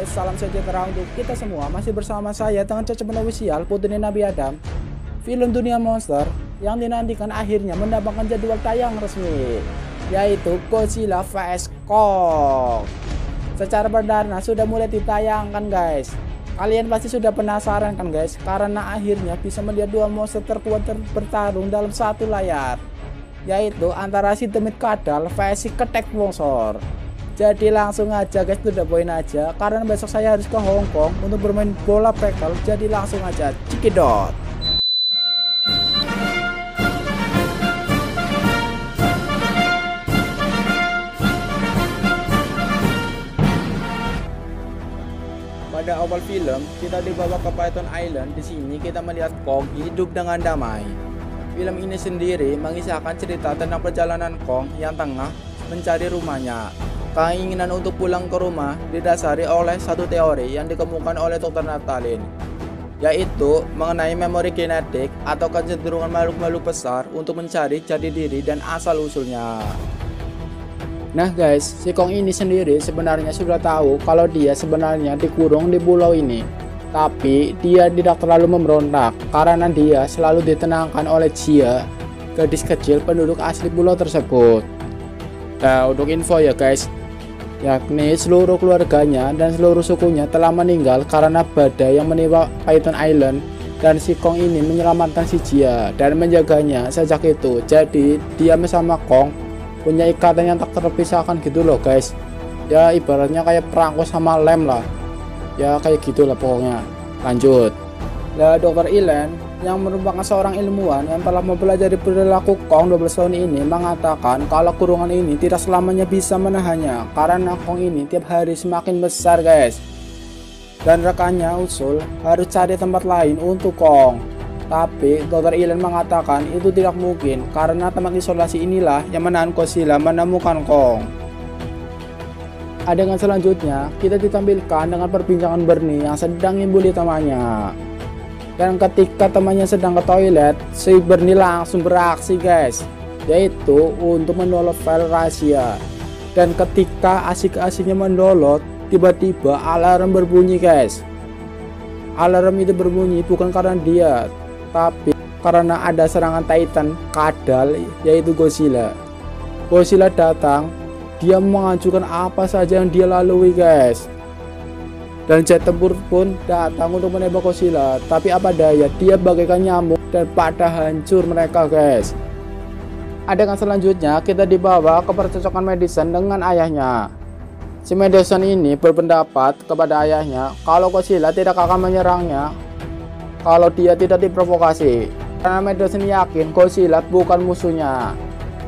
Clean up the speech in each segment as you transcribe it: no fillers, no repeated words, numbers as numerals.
guys, salam sejahtera untuk kita semua. Masih bersama saya dengan Cacepen Official, Putri Nabi Adam. Film dunia monster yang dinantikan akhirnya mendapatkan jadwal tayang resmi, yaitu Godzilla vs Kong. Secara perdana sudah mulai ditayangkan guys. Kalian pasti sudah penasaran kan guys, karena akhirnya bisa melihat dua monster terkuat bertarung dalam satu layar, yaitu antara si demit kadal vs si ketek monster. Jadi langsung aja guys, to the point aja, karena besok saya harus ke Hong Kong untuk bermain bola bekel. Jadi langsung aja cekidot. Pada awal film kita dibawa ke Python Island. Di sini kita melihat Kong hidup dengan damai. Film ini sendiri mengisahkan cerita tentang perjalanan Kong yang tengah mencari rumahnya. Keinginan untuk pulang ke rumah didasari oleh satu teori yang dikemukakan oleh Dr. Natalin, yaitu mengenai memori genetik atau kecenderungan makhluk-makhluk besar untuk mencari jati diri dan asal-usulnya. Nah guys, si Kong ini sendiri sebenarnya sudah tahu kalau dia sebenarnya dikurung di pulau ini. Tapi dia tidak terlalu memberontak karena dia selalu ditenangkan oleh Jia, gadis kecil penduduk asli pulau tersebut. Nah untuk info ya guys, yakni seluruh keluarganya dan seluruh sukunya telah meninggal karena badai yang menimpa Python Island, dan si Kong ini menyelamatkan si Jia dan menjaganya sejak itu. Jadi dia bersama Kong punya ikatan yang tak terpisahkan gitu loh guys. Ya ibaratnya kayak perangko sama lem lah, ya kayak gitulah pokoknya. Lanjut. Nah Dr. Ilan yang merupakan seorang ilmuwan yang telah mempelajari perilaku Kong 12 tahun ini mengatakan kalau kurungan ini tidak selamanya bisa menahannya, karena Kong ini tiap hari semakin besar guys. Dan rekannya usul harus cari tempat lain untuk Kong. Tapi Dr. Ilan mengatakan itu tidak mungkin karena tempat isolasi inilah yang menahan Godzilla menemukan Kong. Adegan selanjutnya kita ditampilkan dengan perbincangan Bernie yang sedang ngibuli temannya. Dan ketika temannya sedang ke toilet, si Bernie langsung beraksi guys, yaitu untuk mendownload file rahasia. Dan ketika asik-asiknya mendownload, tiba-tiba alarm berbunyi guys. Alarm itu berbunyi bukan karena dia, tapi karena ada serangan Titan kadal, yaitu Godzilla. Godzilla datang, dia menghancurkan apa saja yang dia lalui guys. Dan jet tempur pun datang untuk menembak Godzilla, tapi apa daya, dia bagaikan nyamuk dan pada hancur mereka guys. Adegan selanjutnya kita dibawa ke percocokan Madison dengan ayahnya. Si Madison ini berpendapat kepada ayahnya kalau Godzilla tidak akan menyerangnya kalau dia tidak diprovokasi, karena Madison yakin Godzilla bukan musuhnya.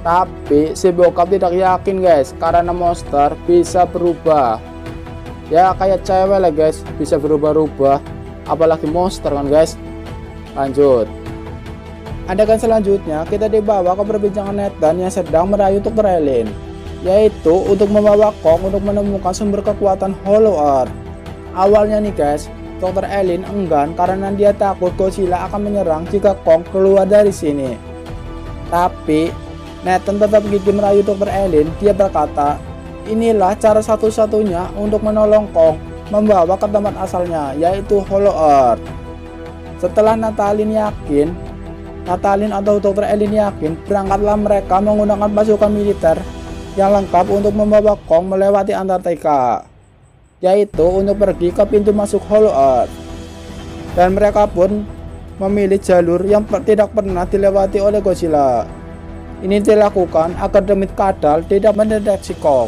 Tapi si bokap tidak yakin guys, karena monster bisa berubah. Ya kayak cewek lah guys, bisa berubah-ubah, apalagi monster kan guys. Lanjut. Adegan selanjutnya kita dibawa ke perbincangan Nathan yang sedang merayu Dr. Elin, yaitu untuk membawa Kong untuk menemukan sumber kekuatan Hollow Earth. Awalnya nih guys, Dr. Elin enggan karena dia takut Godzilla akan menyerang jika Kong keluar dari sini. Tapi Nathan tetap gigih merayu Dr. Elin. Dia berkata, inilah cara satu-satunya untuk menolong Kong membawa ke tempat asalnya, yaitu Hollow Earth. Setelah Natalin atau Dr. Elin yakin, berangkatlah mereka menggunakan pasukan militer yang lengkap untuk membawa Kong melewati Antartika, yaitu untuk pergi ke pintu masuk Hollow Earth. Dan mereka pun memilih jalur yang tidak pernah dilewati oleh Godzilla. Ini dilakukan agar demit kadal tidak mendeteksi Kong.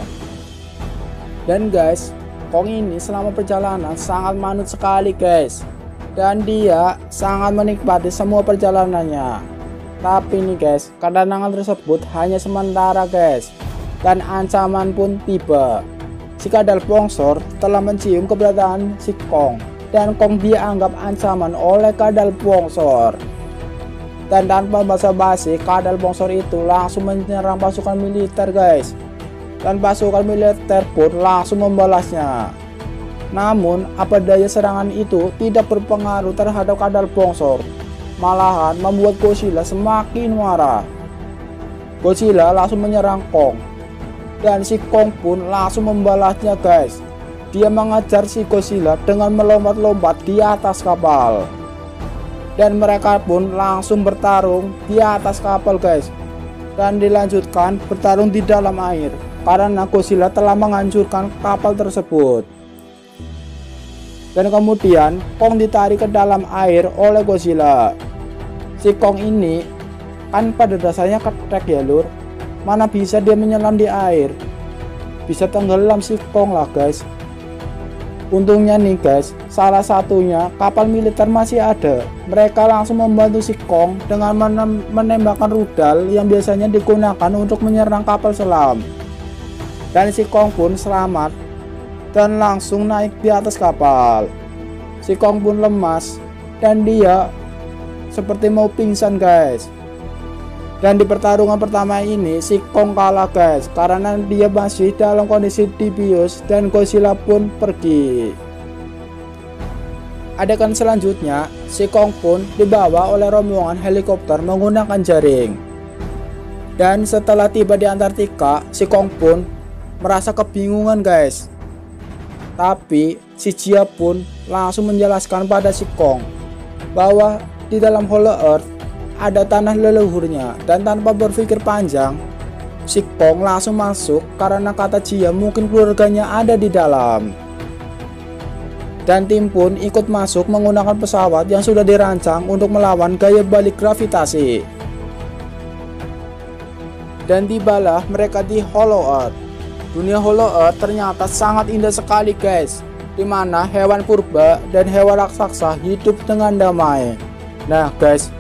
Dan guys, Kong ini selama perjalanan sangat manut sekali guys, dan dia sangat menikmati semua perjalanannya. Tapi nih guys, ketenangan tersebut hanya sementara guys, dan ancaman pun tiba. Si kadal bongsor telah mencium keberadaan si Kong, dan Kong dianggap ancaman oleh kadal bongsor. Dan tanpa basa-basi, kadal bongsor itu langsung menyerang pasukan militer guys. Dan pasukan militer pun langsung membalasnya. Namun apa daya serangan itu tidak berpengaruh terhadap kadal bongsor, malahan membuat Godzilla semakin marah. Godzilla langsung menyerang Kong, dan si Kong pun langsung membalasnya guys. dia mengejar si Godzilla dengan melompat-lompat di atas kapal. Dan mereka pun langsung bertarung di atas kapal guys. Dan dilanjutkan bertarung di dalam air karena Godzilla telah menghancurkan kapal tersebut. Dan kemudian Kong ditarik ke dalam air oleh Godzilla. Si Kong ini kan pada dasarnya ketek ya lur, mana bisa dia menyelam di air, bisa tenggelam si Kong lah guys. Untungnya nih guys, salah satunya kapal militer masih ada. Mereka langsung membantu si Kong dengan menembakkan rudal yang biasanya digunakan untuk menyerang kapal selam. Dan si Kong pun selamat dan langsung naik di atas kapal. Si Kong pun lemas dan dia seperti mau pingsan guys. Dan di pertarungan pertama ini si Kong kalah guys, karena dia masih dalam kondisi dibius dan Godzilla pun pergi. Adegan selanjutnya, si Kong pun dibawa oleh rombongan helikopter menggunakan jaring. Dan setelah tiba di Antartika, si Kong pun merasa kebingungan guys. Tapi si Jia pun langsung menjelaskan pada si Kong bahwa di dalam Hollow Earth ada tanah leluhurnya. Dan tanpa berpikir panjang, si Kong langsung masuk karena kata Jia mungkin keluarganya ada di dalam. Dan tim pun ikut masuk menggunakan pesawat yang sudah dirancang untuk melawan gaya balik gravitasi. Dan tibalah mereka di Hollow Earth. Dunia Hollow Earth ternyata sangat indah sekali guys, dimana hewan purba dan hewan raksasa hidup dengan damai. Nah guys,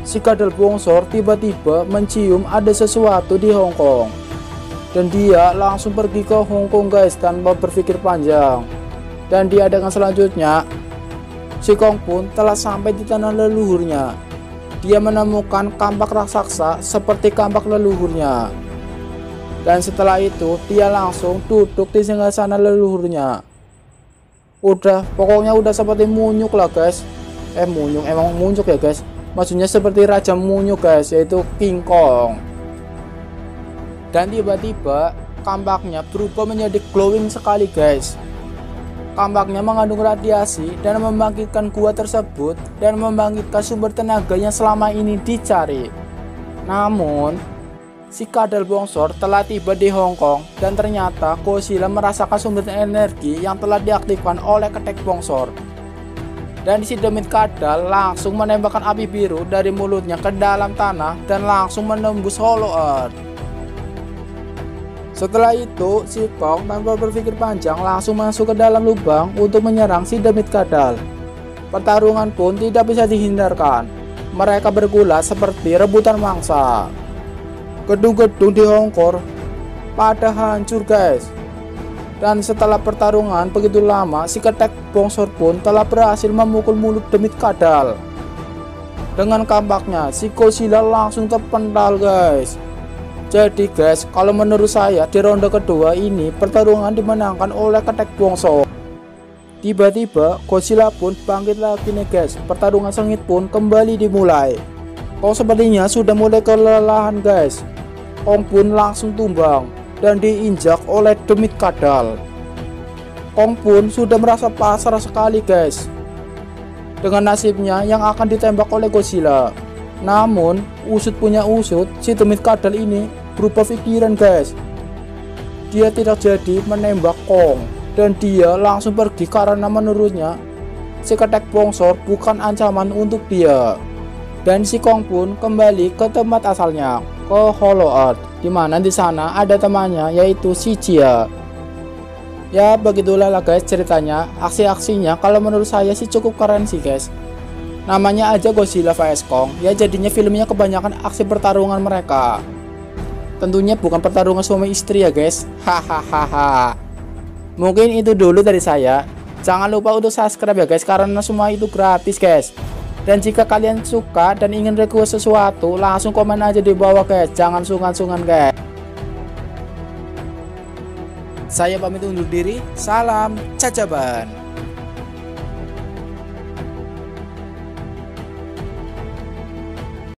si kadal bongsor tiba-tiba mencium ada sesuatu di Hong Kong. Dan dia langsung pergi ke Hong Kong guys tanpa berpikir panjang. Dan di adegan selanjutnya, si Kong pun telah sampai di tanah leluhurnya. Dia menemukan kampak raksasa seperti kampak leluhurnya. Dan setelah itu dia langsung duduk di singgasana leluhurnya. Pokoknya udah seperti munyuk lah guys. Munyuk, emang munyuk ya guys. Maksudnya seperti raja munyuk guys, yaitu King Kong. Dan tiba-tiba kampaknya berubah menjadi glowing sekali guys. Kampaknya mengandung radiasi dan membangkitkan gua tersebut dan membangkitkan sumber tenaga yang selama ini dicari. Namun si kadal bongsor telah tiba di Hong Kong dan ternyata Godzilla merasakan sumber energi yang telah diaktifkan oleh ketek bongsor. Dan si demit kadal langsung menembakkan api biru dari mulutnya ke dalam tanah dan langsung menembus Hollow Earth. Setelah itu si Kong tanpa berpikir panjang langsung masuk ke dalam lubang untuk menyerang si demit kadal. Pertarungan pun tidak bisa dihindarkan. Mereka bergulat seperti rebutan mangsa. Gedung-gedung di Hong Kong pada hancur guys. Dan setelah pertarungan begitu lama, si ketek bongsor pun telah berhasil memukul mulut demit kadal. Dengan kampaknya si Godzilla langsung terpental guys. Jadi guys, kalau menurut saya di ronde kedua ini pertarungan dimenangkan oleh ketek bongsor. Tiba-tiba Godzilla pun bangkit lagi nih guys. Pertarungan sengit pun kembali dimulai. Kong sepertinya sudah mulai kelelahan guys. Kong pun langsung tumbang dan diinjak oleh demit kadal. Kong pun sudah merasa pasrah sekali guys dengan nasibnya yang akan ditembak oleh Godzilla. Namun usut punya usut, si demit kadal ini berubah pikiran guys. Dia tidak jadi menembak Kong dan dia langsung pergi karena menurutnya si ketek bongsor bukan ancaman untuk dia. Dan si Kong pun kembali ke tempat asalnya, ke Hollow Earth, dimana di sana ada temannya yaitu si Jia. Ya begitulah lah guys ceritanya. Aksi-aksinya kalau menurut saya sih cukup keren sih guys. Namanya aja Godzilla vs Kong, ya jadinya filmnya kebanyakan aksi pertarungan mereka. Tentunya bukan pertarungan suami istri ya guys. Hahaha. Mungkin itu dulu dari saya. Jangan lupa untuk subscribe ya guys, karena semua itu gratis guys. Dan jika kalian suka dan ingin request sesuatu, langsung komen aja di bawah guys. Jangan sungkan-sungkan guys. Saya pamit undur diri. Salam cacaban.